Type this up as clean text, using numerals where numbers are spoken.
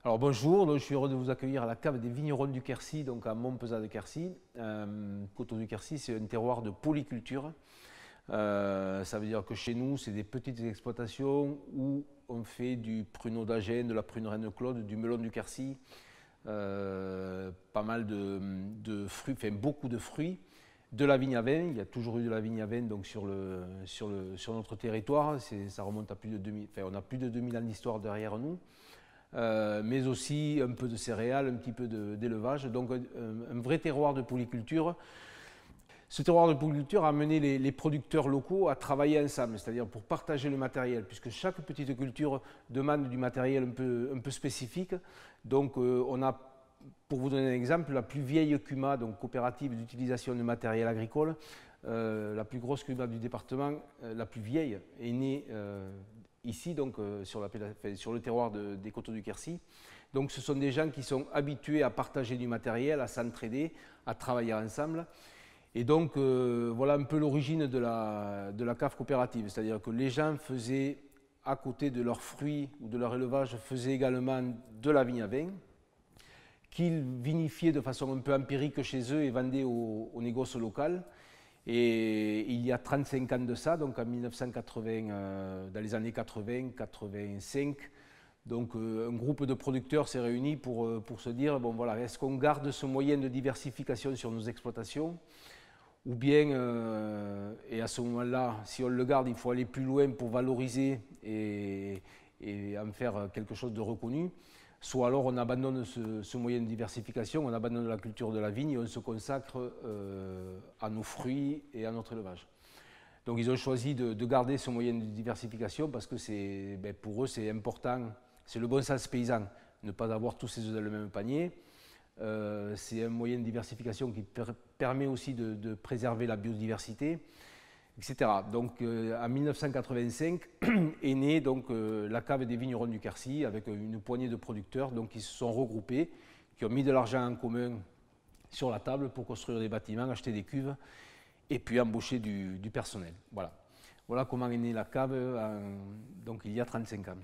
Alors bonjour, donc je suis heureux de vous accueillir à la cave des vignerons du Quercy, donc à Montpezat de Quercy. Coteaux du Quercy, c'est un terroir de polyculture. Ça veut dire que chez nous, c'est des petites exploitations où on fait du pruneau d'Agen, de la prune Reine Claude, du melon du Quercy, pas mal de fruits, enfin beaucoup de fruits, de la vigne à vin. Il y a toujours eu de la vigne à vin donc sur notre territoire. Ça remonte à plus de 2000, enfin, on a plus de 2000 ans d'histoire derrière nous. Mais aussi un peu de céréales, un petit peu d'élevage, donc un vrai terroir de polyculture. Ce terroir de polyculture a amené les producteurs locaux à travailler ensemble, c'est-à-dire pour partager le matériel, puisque chaque petite culture demande du matériel un peu spécifique. Donc on a, pour vous donner un exemple, la plus vieille CUMA, donc coopérative d'utilisation de matériel agricole, la plus grosse CUMA du département, la plus vieille, est née ici, donc sur le terroir des Coteaux du Quercy. Donc ce sont des gens qui sont habitués à partager du matériel, à s'entraider, à travailler ensemble. Et donc voilà un peu l'origine de la cave coopérative, c'est-à-dire que les gens faisaient, à côté de leurs fruits ou de leur élevage, faisaient également de la vigne à vin, qu'ils vinifiaient de façon un peu empirique chez eux et vendaient au négoce local. Et il y a 35 ans de ça, donc en 1980, dans les années 80-85, donc un groupe de producteurs s'est réuni pour se dire, bon voilà, est-ce qu'on garde ce moyen de diversification sur nos exploitations, ou bien, et à ce moment-là, si on le garde, il faut aller plus loin pour valoriser et en faire quelque chose de reconnu. Soit alors on abandonne ce moyen de diversification, on abandonne la culture de la vigne et on se consacre à nos fruits et à notre élevage. Donc ils ont choisi de garder ce moyen de diversification parce que pour eux c'est important, c'est le bon sens paysan, ne pas avoir tous ses œufs dans le même panier. C'est un moyen de diversification qui permet aussi de préserver la biodiversité, etc. Donc en 1985 est née donc, la cave des vignerons du Quercy avec une poignée de producteurs donc, qui se sont regroupés, qui ont mis de l'argent en commun sur la table pour construire des bâtiments, acheter des cuves et puis embaucher du personnel. Voilà. Voilà comment est née la cave donc, il y a 35 ans.